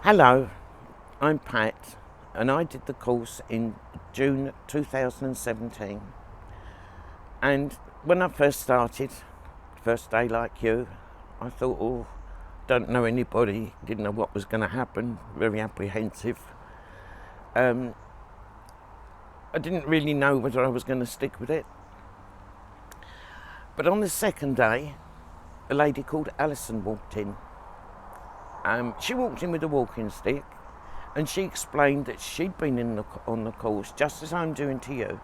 Hello, I'm Pat, and I did the course in June 2017. And when I first started, first day like you, I thought, oh, don't know anybody, didn't know what was going to happen, very apprehensive. I didn't really know whether I was going to stick with it. But on the second day, a lady called Alison walked in. She walked in with a walking stick, and she explained that she'd been on the course just as I'm doing to you,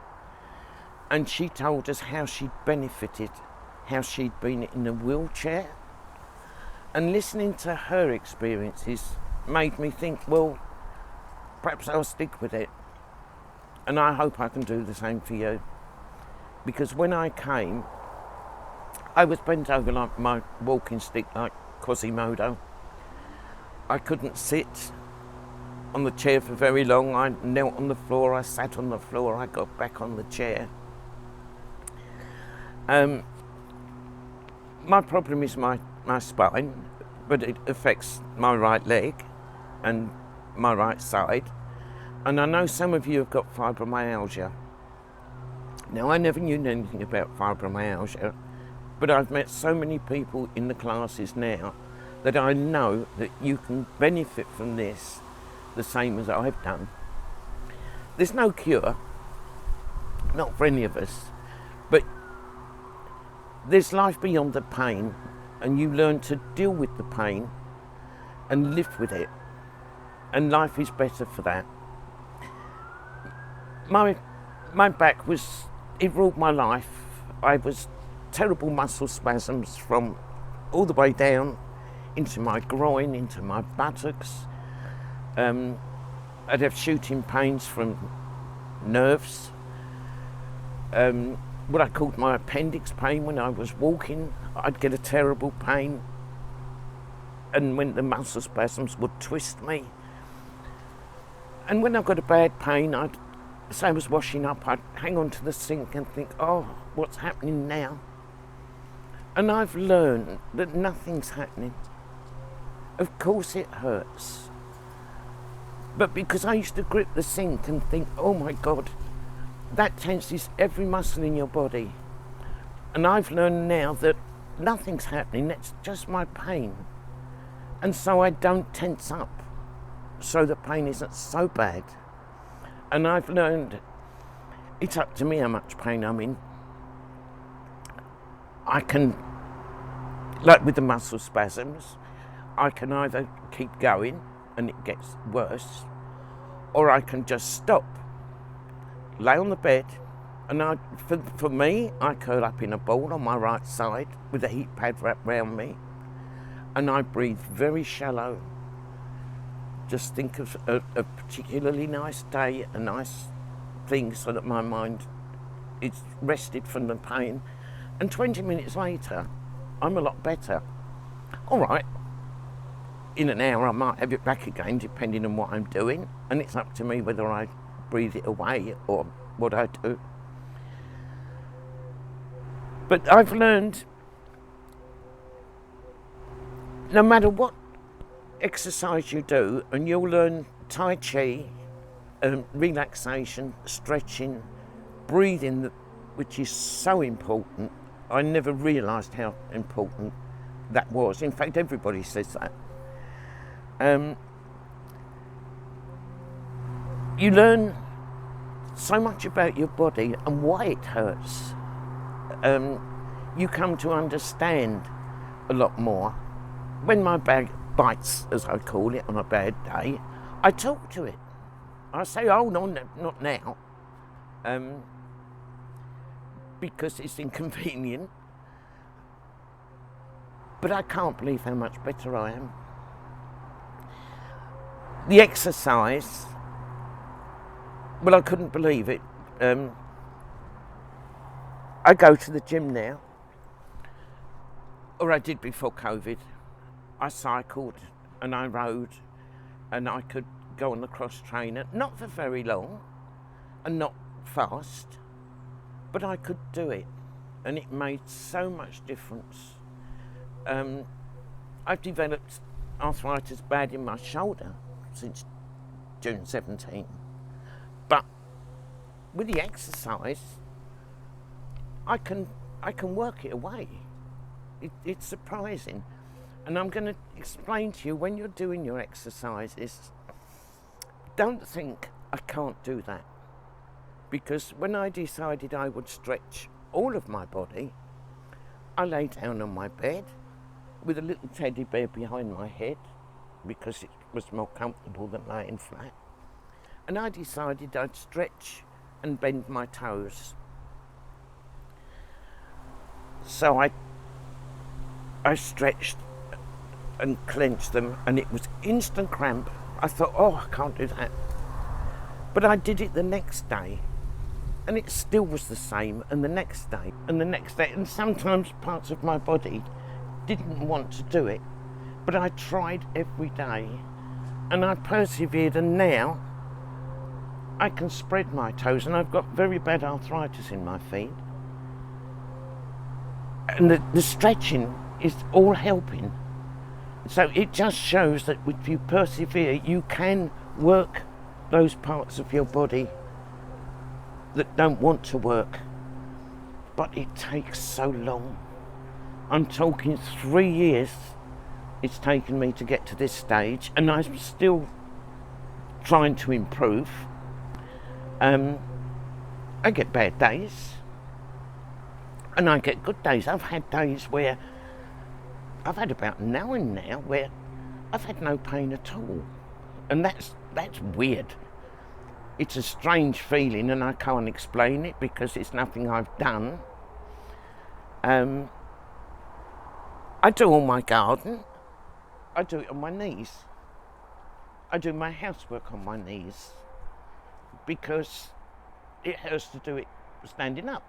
and she told us how she'd benefited, how she'd been in a wheelchair, and listening to her experiences made me think, well, perhaps I'll stick with it, and I hope I can do the same for you, because when I came, I was bent over like my walking stick like Quasimodo. I couldn't sit on the chair for very long. I knelt on the floor, I sat on the floor, I got back on the chair. My problem is my spine, but it affects my right leg and my right side. And I know some of you have got fibromyalgia. Now, I never knew anything about fibromyalgia, but I've met so many people in the classes now that I know that you can benefit from this the same as I've done. There's no cure, not for any of us, but there's life beyond the pain, and you learn to deal with the pain and live with it, and life is better for that. My back it ruled my life. I was terrible muscle spasms from all the way down into my groin, into my buttocks. I'd have shooting pains from nerves. What I called my appendix pain when I was walking, I'd get a terrible pain. And when the muscle spasms would twist me. And when I got a bad pain, say I was washing up, I'd hang on to the sink and think, oh, what's happening now? And I've learned that nothing's happening. Of course it hurts. But because I used to grip the sink and think, oh my God, that tenses every muscle in your body. And I've learned now that nothing's happening, that's just my pain. And so I don't tense up, so the pain isn't so bad. And I've learned it's up to me how much pain I'm in. I can, like with the muscle spasms, I can either keep going and it gets worse, or I can just stop, lay on the bed, and for me, I curl up in a ball on my right side with a heat pad wrapped round me, and I breathe very shallow. Just think of a particularly nice day, a nice thing, so that my mind is rested from the pain, and 20 minutes later, I'm a lot better. All right. In an hour I might have it back again, depending on what I'm doing, and it's up to me whether I breathe it away or what I do. But I've learned no matter what exercise you do, and you'll learn Tai Chi, relaxation, stretching, breathing, which is so important. I never realised how important that was. In fact, everybody says that. You learn so much about your body and why it hurts. You come to understand a lot more. When my back bites, as I call it, on a bad day, I talk to it. I say, oh, no, not now, because it's inconvenient. But I can't believe how much better I am. The exercise, well, I couldn't believe it. I go to the gym now, or I did before COVID. I cycled and I rode, and I could go on the cross trainer, not for very long and not fast, but I could do it, and it made so much difference. I've developed arthritis bad in my shoulder, since June 17. But with the exercise, I can work it away. It's surprising. And I'm going to explain to you, when you're doing your exercises, don't think I can't do that. Because when I decided I would stretch all of my body, I lay down on my bed with a little teddy bear behind my head because it was more comfortable than laying flat. And I decided I'd stretch and bend my toes. So I stretched and clenched them, and it was instant cramp. I thought, oh, I can't do that. But I did it the next day, and it still was the same, and the next day, and the next day, and sometimes parts of my body didn't want to do it, but I tried every day, and I persevered, and now I can spread my toes, and I've got very bad arthritis in my feet, and the stretching is all helping. So it just shows that if you persevere, you can work those parts of your body that don't want to work. But it takes so long. I'm talking 3 years it's taken me to get to this stage, and I'm still trying to improve. I get bad days, and I get good days. I've had days where I've had about an hour now where I've had no pain at all, and that's weird. It's a strange feeling, and I can't explain it because it's nothing I've done. I do all my garden. I do it on my knees. I do my housework on my knees because it hurts to do it standing up.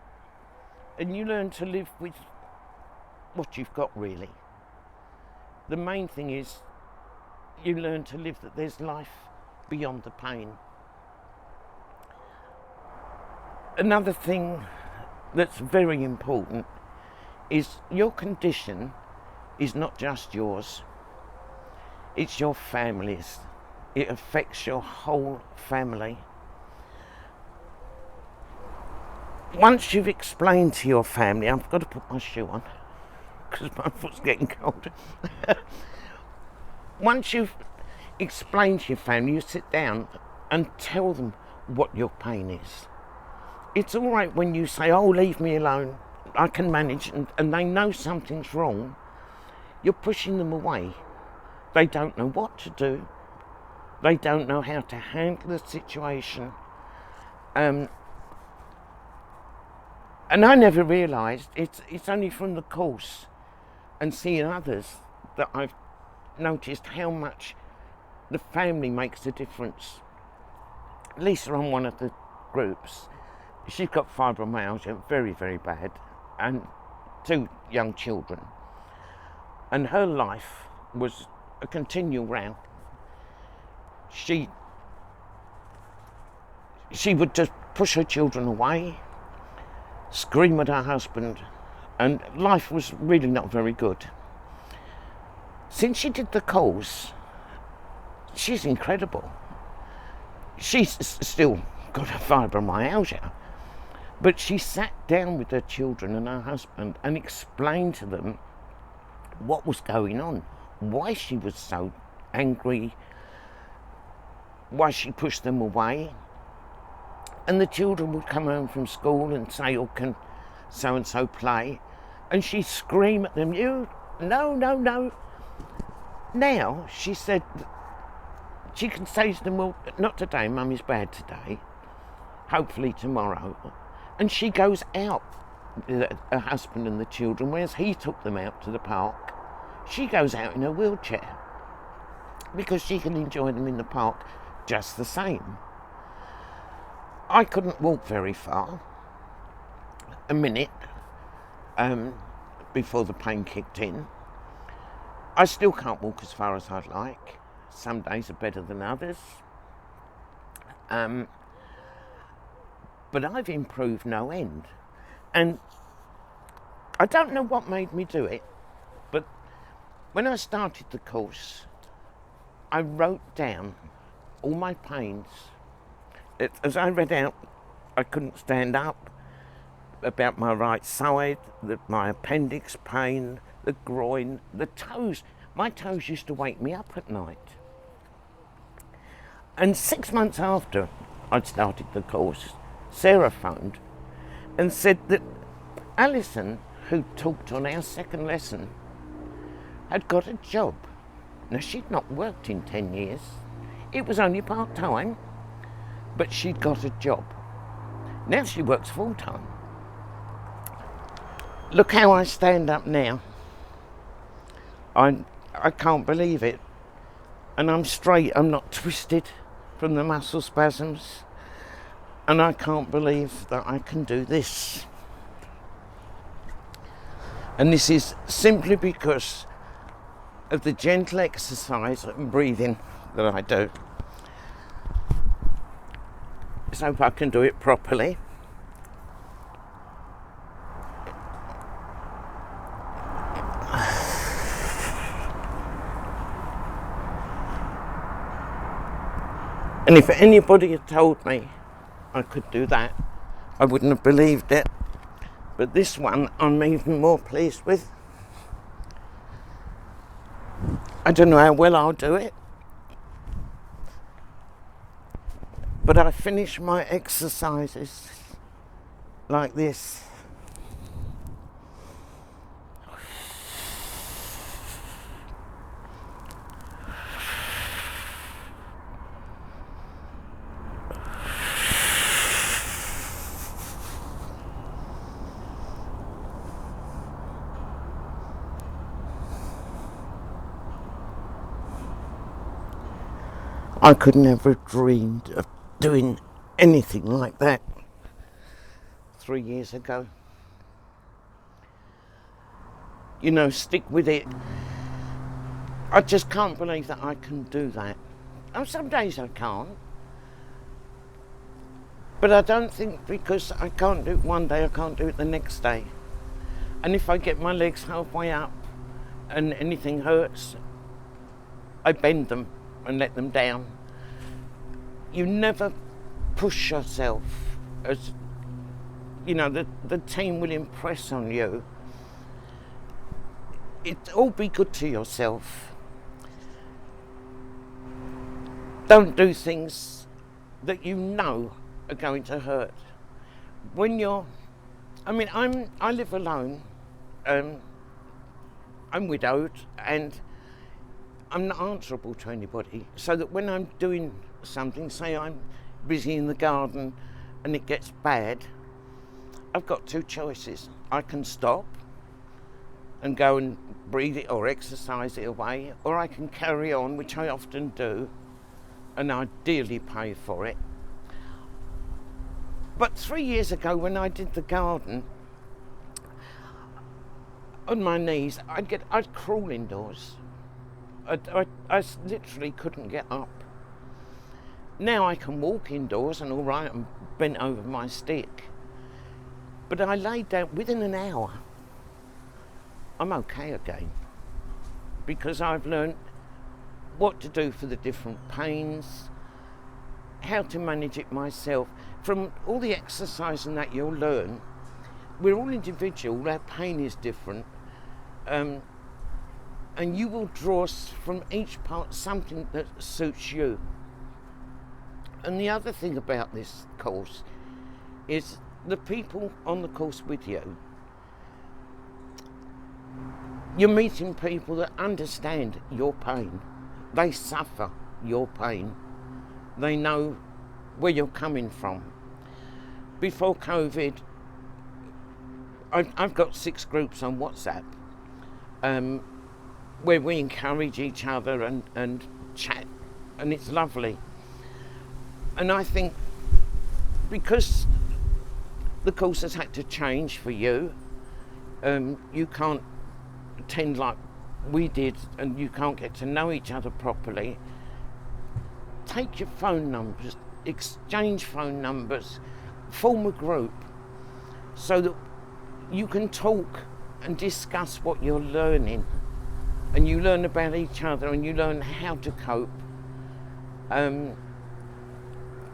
And you learn to live with what you've got, really. The main thing is you learn to live that there's life beyond the pain. Another thing that's very important is your condition is not just yours, it's your family's. It affects your whole family. Once you've explained to your family, I've got to put my shoe on because my foot's getting cold. Once you've explained to your family, you sit down and tell them what your pain is. It's all right when you say, oh, leave me alone, I can manage, and they know something's wrong. You're pushing them away. They don't know what to do. They don't know how to handle the situation. And I never realised, it's only from the course and seeing others that I've noticed how much the family makes a difference. Lisa, on one of the groups, she's got fibromyalgia, very, very bad, and 2 young children. And her life was a continual row. She would just push her children away, scream at her husband, and life was really not very good. Since she did the course, she's incredible. She's still got a fibromyalgia, but she sat down with her children and her husband and explained to them what was going on, why she was so angry, why she pushed them away. And the children would come home from school and say, oh, can so-and-so play? And she'd scream at them, you, no. Now, she said, she can say to them, well, not today, Mummy's bad today, hopefully tomorrow. And she goes out with her husband and the children, whereas he took them out to the park. She goes out in her wheelchair because she can enjoy them in the park just the same. I couldn't walk very far, a minute, before the pain kicked in. I still can't walk as far as I'd like. Some days are better than others. But I've improved no end. And I don't know what made me do it, but when I started the course, I wrote down all my pains. As I read out, I couldn't stand up, about my right side, my appendix pain, the groin, the toes. My toes used to wake me up at night. And 6 months after I'd started the course, Sarah phoned and said that Alison, who talked on our second lesson, had got a job. Now, she'd not worked in 10 years. It was only part-time, but she'd got a job. Now she works full-time. Look how I stand up now. I can't believe it. And I'm straight, I'm not twisted from the muscle spasms. And I can't believe that I can do this. And this is simply because of the gentle exercise and breathing that I do. Let's hope I can do it properly. And if anybody had told me I could do that, I wouldn't have believed it. But this one I'm even more pleased with. I don't know how well I'll do it, but I finish my exercises like this. I could never have dreamed of doing anything like that 3 years ago. You know, stick with it. I just can't believe that I can do that. Oh, some days I can't. But I don't think because I can't do it one day, I can't do it the next day. And if I get my legs halfway up and anything hurts, I bend them and let them down. You never push yourself, as you know, the team will impress on you. All be good to yourself. Don't do things that you know are going to hurt. When I live alone. I'm widowed and I'm not answerable to anybody, so that when I'm doing something, say I'm busy in the garden and it gets bad, I've got two choices. I can stop and go and breathe it or exercise it away, or I can carry on, which I often do, and I dearly pay for it. But 3 years ago when I did the garden, on my knees, I'd crawl indoors. I literally couldn't get up. Now I can walk indoors and all right, I'm bent over my stick. But I laid down within an hour. I'm okay again. Because I've learned what to do for the different pains, how to manage it myself. From all the exercise and that you'll learn, we're all individual, our pain is different. And you will draw from each part something that suits you. And the other thing about this course is the people on the course with you. You're meeting people that understand your pain. They suffer your pain. They know where you're coming from. Before COVID, I've got 6 groups on WhatsApp where we encourage each other and chat, and it's lovely. And I think because the course has had to change for you, you can't attend like we did and you can't get to know each other properly. Take your phone numbers, exchange phone numbers, form a group so that you can talk and discuss what you're learning, and you learn about each other and you learn how to cope.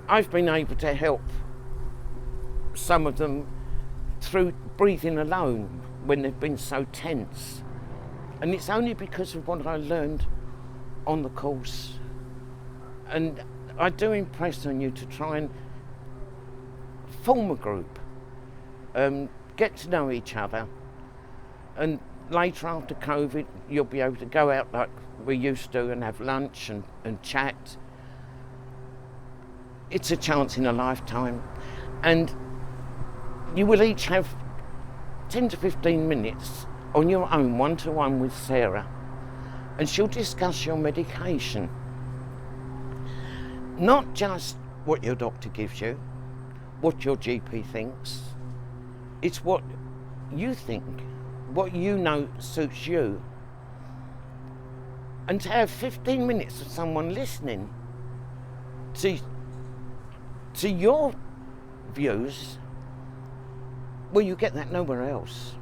I've been able to help some of them through breathing alone when they've been so tense. And it's only because of what I learned on the course. And I do impress on you to try and form a group, get to know each other, and later after COVID you'll be able to go out like we used to and have lunch and chat. It's a chance in a lifetime, and you will each have 10 to 15 minutes on your own, one-to-one with Sarah, and she'll discuss your medication. Not just what your doctor gives you, what your GP thinks, it's what you think, what you know suits you. And to have 15 minutes of someone listening to your views, well, you get that nowhere else.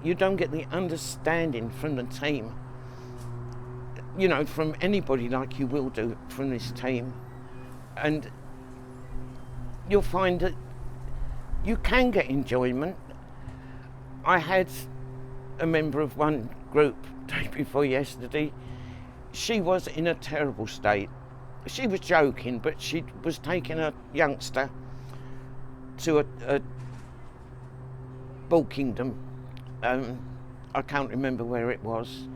You don't get the understanding from the team, you know, from anybody like you will do from this team. And you'll find that you can get enjoyment. I had a member of one group day before yesterday. She was in a terrible state. She was joking, but she was taking a youngster to a Ball Kingdom. I can't remember where it was,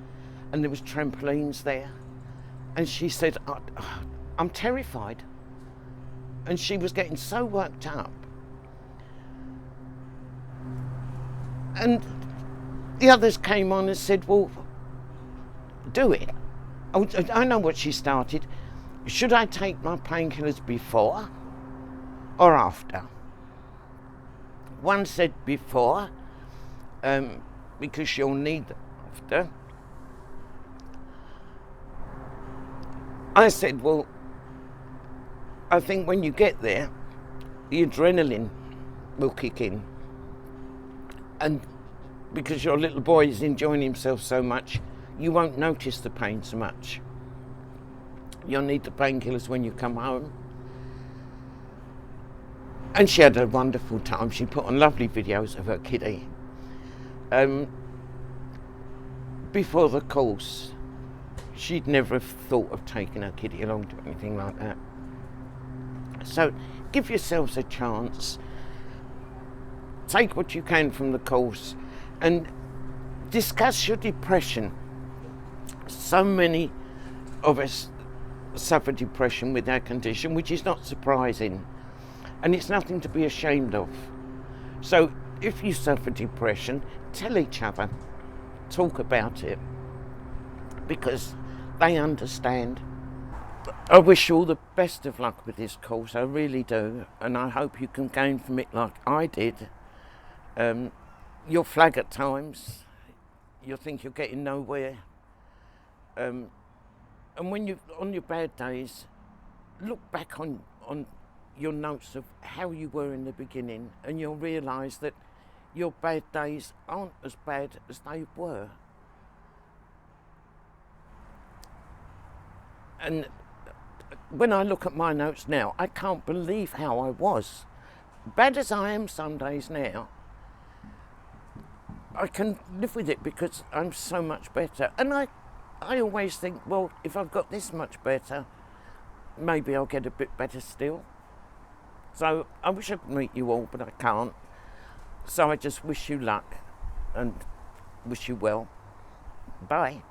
and there was trampolines there. And she said, I'm terrified. And she was getting so worked up. And the others came on and said, well, do it. I know what she started. Should I take my painkillers before or after? One said before, because you'll need them after. I said, well, I think when you get there, the adrenaline will kick in. And because your little boy is enjoying himself so much, you won't notice the pain so much. You'll need the painkillers when you come home. And she had a wonderful time. She put on lovely videos of her kiddie. Before the course, she'd never have thought of taking her kiddie along to anything like that. So give yourselves a chance. Take what you can from the course and discuss your depression. So many of us suffer depression with our condition, which is not surprising, and it's nothing to be ashamed of. So if you suffer depression, tell each other, talk about it, because they understand. I wish you all the best of luck with this course, I really do, and I hope you can gain from it like I did. You'll flag at times, you'll think you're getting nowhere, and when you're on your bad days, look back on your notes of how you were in the beginning, and you'll realise that your bad days aren't as bad as they were. And when I look at my notes now, I can't believe how I was. Bad as I am some days now, I can live with it because I'm so much better. And I always think, well, if I've got this much better, maybe I'll get a bit better still. So I wish I could meet you all, but I can't. So I just wish you luck and wish you well. Bye.